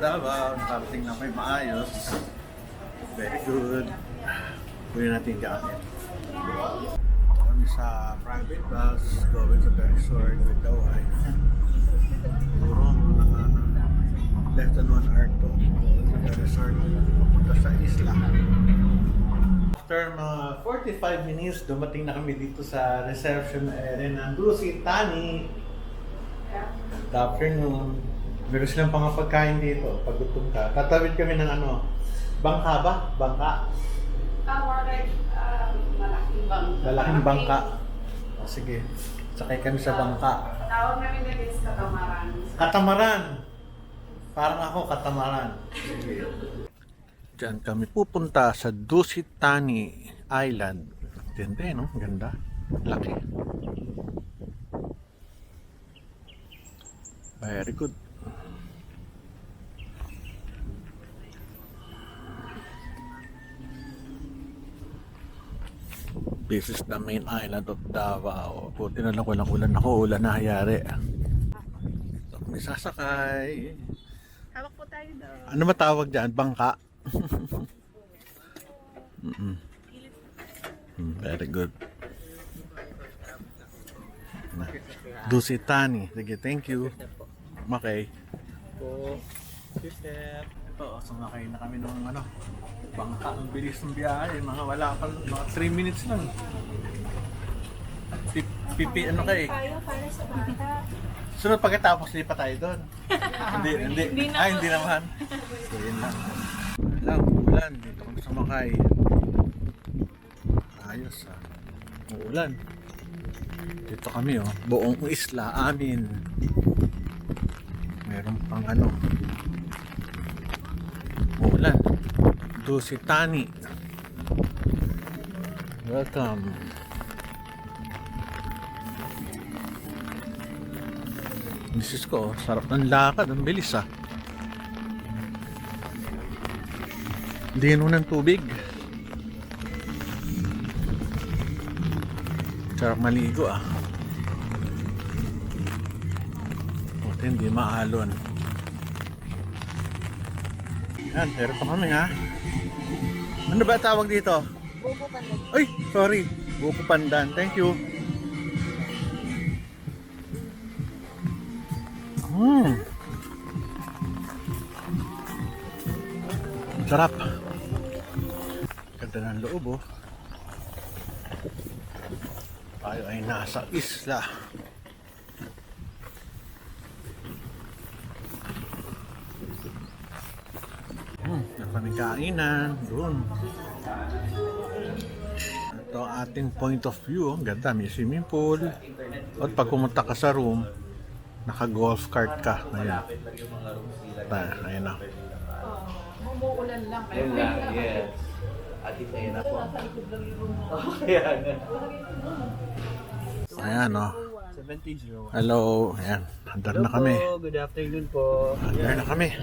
Davao. Nakarating lang kayo maayos. Very good. Kunin natin gamit. Kami sa private bus going to the resort with the wife. Siguro less than 1 hour to going to the resort papunta sa isla. After mga 45 minutes, dumating na kami dito sa reception area ng Dusit Thani. Good afternoon. Meron silang pangapagkain dito. Pag gutom ka, tatawid kami ng bangka ba? Bangka? More like malaking bangka. Malaking bangka. O, sige. Sakay kami sa bangka. Tawag namin na is katamaran. Katamaran! Parang ako, katamaran. Sige. Diyan kami pupunta sa Dusit Thani Island. Ganda no? Ganda. Laki. Very good. This is the main island of Davao. Buti na lang walang ulan. Ako, ulan na hayari. So, may sasakay. Hawak po tayo doon. Ano matawag dyan? Bangka? Very good. Dusit Thani. Sige, thank you. Okay. Po, step. Ito, sumakay na kami ng bangka. Ang bilis ng biyahe. Mga 3 minutes lang. Pipi, ano kayo? Tayo para sa bangka. Sunod pagkatapos lipat tayo doon. Hindi. Ay, hindi naman. So, yun lang. Lang, ulan. Dito kami sumakay. Ayos ah. Uulan. Dito kami buong isla amin. Meron pang uulan. Dusit Thani. Welcome. Misis ko, sarap ng lakad. Ang bilis ah. Lino ng tubig. Sarap maligo ah. Buti hindi maalon. Yan, pero pa kami ha. Ano ba tawag dito? Buko pandan. Ay, sorry. Buko pandan. Thank you. Sarap. Ganda ng loob Tayo ay nasa isla. Kami kainan doon. Ito ang ating point of view. Ang ganda, may swimming pool. At pag pumunta ka sa room, naka-golf cart ka. Ayan. Ayan na. Umuulan lang. Ayun lang, yes. At ito yun ako. Ayan. Ayan 70-01. Hello. Ayan. Andar na kami. Po, good afternoon po. Andar na kami.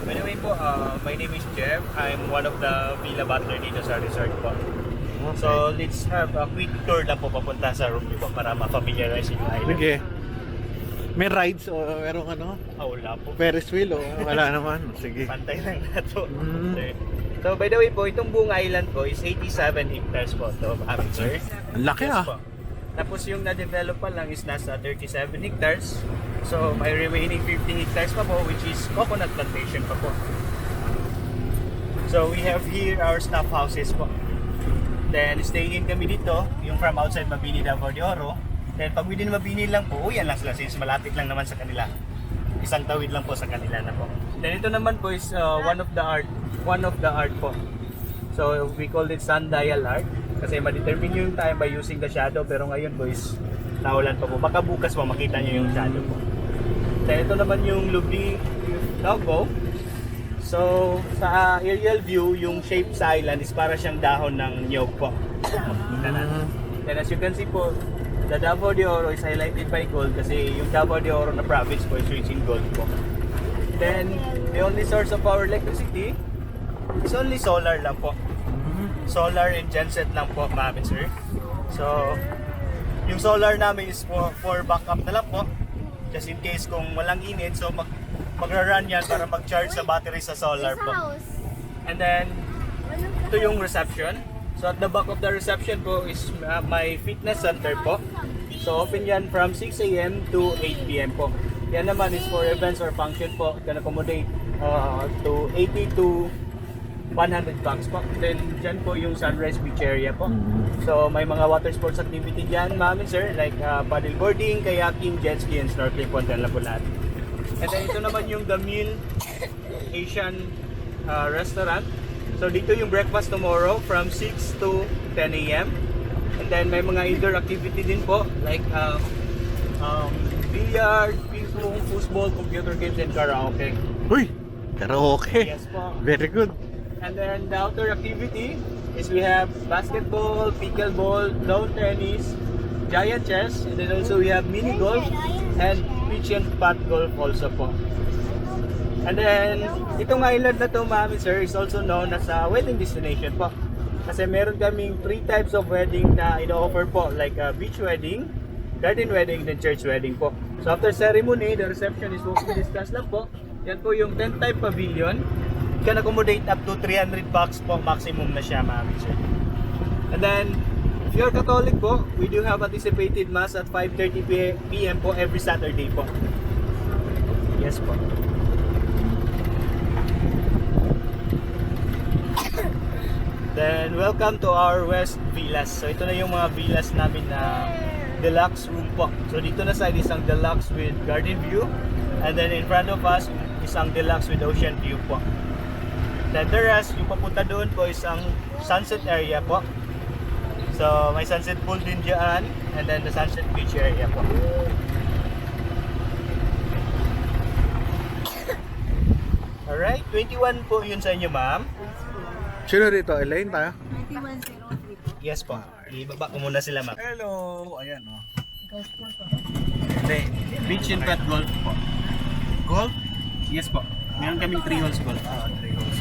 By the way po, my name is Jeff. I'm one of the villa butler dito sa resort po. So let's have a quick tour lang po papunta sa room niyo po para ma-familiarize yung island. Sige. May rides o merong Wala po. Ferris wheel o wala naman. Sige. Pantay lang na to. So by the way po, itong buong island po is 87 hectares po to amin sir. Ang laki Yes po. Tapos yung na-develop pa lang is nasa 37 hectares. So may remaining 50 hectares pa po which is coconut plantation pa po. So we have here our staff houses po. Then staying in kami dito, yung from outside Mabini Davao de Oro. Then pag within Mabini lang po, uyan lang sila since malapit lang naman sa kanila. Isang tawid lang po sa kanila na po. Then ito naman po is one of the art po. So we call it sundial art kasi ma-determine yung time by using the shadow, pero ngayon po is naulan pa po. Baka bukas po makita nyo yung shadow po. Then ito naman yung Lubli Davao. So sa aerial view, yung shape sa island is para siyang dahon ng niyog po. Makikita natin. Then as you can see po, the Davao de Oro is highlighted by gold kasi yung Davao de Oro na province po is rich in gold po. Then the only source of our electricity is only solar lang po. Solar and genset lang po namin sir. So yung solar namin is for backup na lang po. Just in case kung walang init, so magra-run yan para mag-charge sa battery sa solar po. And then, ito yung reception. So at the back of the reception po is my fitness center po. So open yan from 6 a.m. to 8 p.m. po. Yan naman is for events or function po. It can accommodate to 80 to 100 bucks po. Then dyan po yung Sunrise Beach area po. So may mga water sports activity dyan, ma'am and sir, like paddleboarding, kayaking, jet ski, and snorkeling po. Dyan lang po lahat. And then ito naman yung The Meal Asian restaurant. So dito yung breakfast tomorrow from 6 to 10 a.m. And then may mga indoor activity din po like billiard, ping pong, foosball, computer games, and karaoke. Uy! Karaoke! Yes po. Very good. And then the outdoor activity is we have basketball, pickleball, lawn tennis, giant chess, and then also we have mini golf and pitch and putt golf also po. And then itong island na to, ma'am and sir, is also known as a wedding destination po. Kasi meron kaming 3 types of wedding na ino-offer po, like a beach wedding, garden wedding, then church wedding po. So after ceremony, the reception is walking distance lang po. Yan po yung 10 type pavilion. Can accommodate up to 300 bucks po maximum na siya, ma'am and sir. And then if you're Catholic po, we do have anticipated mass at 5:30 p.m. po every Saturday po. Yes po. Then welcome to our West Villas. So ito na yung mga villas namin na deluxe room po. So dito na side isang deluxe with garden view, and then in front of us isang deluxe with ocean view po. Then the rest, yung papunta doon po isang sunset area po. So may sunset pool din dyan, and then the sunset beach area po. Alright, 21 po yun sa inyo, ma'am. Sino rito? Elaine tayo? 9103 po. Yes po. Ibaba ko muna sila, ma'am. Hello! Ayan o. Golf course po. Hindi, beach and pet golf po. Golf? Yes po. Meron kaming 3 holes golf. 3 holes.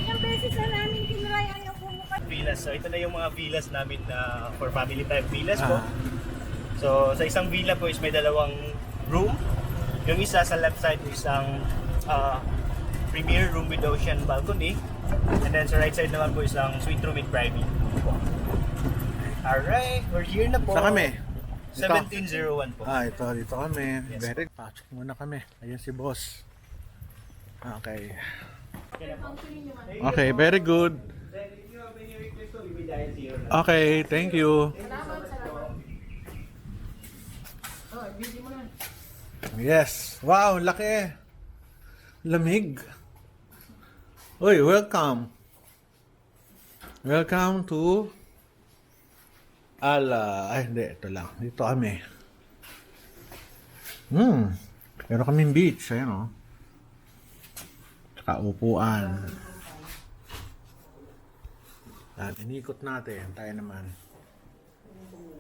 Ilang beses na namin tinry ayaw po mo. Villas. So ito na yung mga villas namin na for family type villas po. Ah. So sa isang villa po is may 2 room. Yung isa sa left side is ang premier room with ocean balcony. And then sa right side naman po isang suite room with private pool po. Alright, we're here na po. Saan kami? 1701 po. Ito. Dito kami. Yes. Very pasok muna kami. Ayan si boss. Okay. Okay, very good. Then if you have any request po, we will dial zero na. Okay, thank you. Yes. Wow, laki. Lamig. Uy, welcome. Welcome to ay hindi, ito lang. Dito kami. Meron kaming beach, ayan o. Tsaka upuan. Yan, inikot natin. Tayo naman.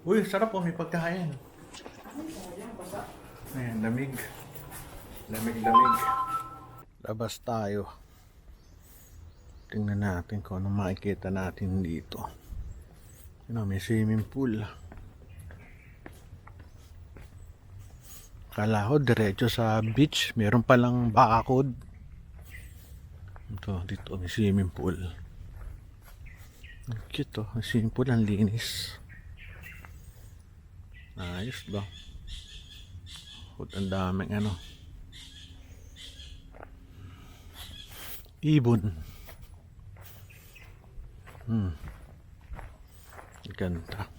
Uy, sarap po, may pagkain. Ayan, lamig. Lamig. Labas tayo. Tingnan natin kung ano makikita natin dito. May swimming pool. Kala ko diretso sa beach. Meron palang bakod. Ito, dito may swimming pool. Ang cute oh. Ang swimming pool, ang linis. Ayos ba? Ang daming ano. Ibon. Ganda.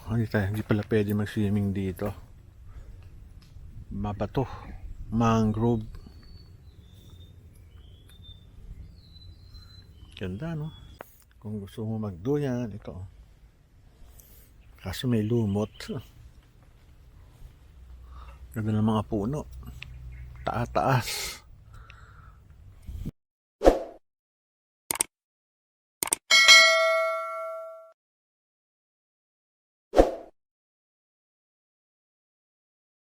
Hindi pala pwede mag-swimming dito. Mabato. Mangrove. Ganda, no? Kung gusto mo magduyan, ito. Kaso may lumot. Ganda ng mga puno. Taas-taas.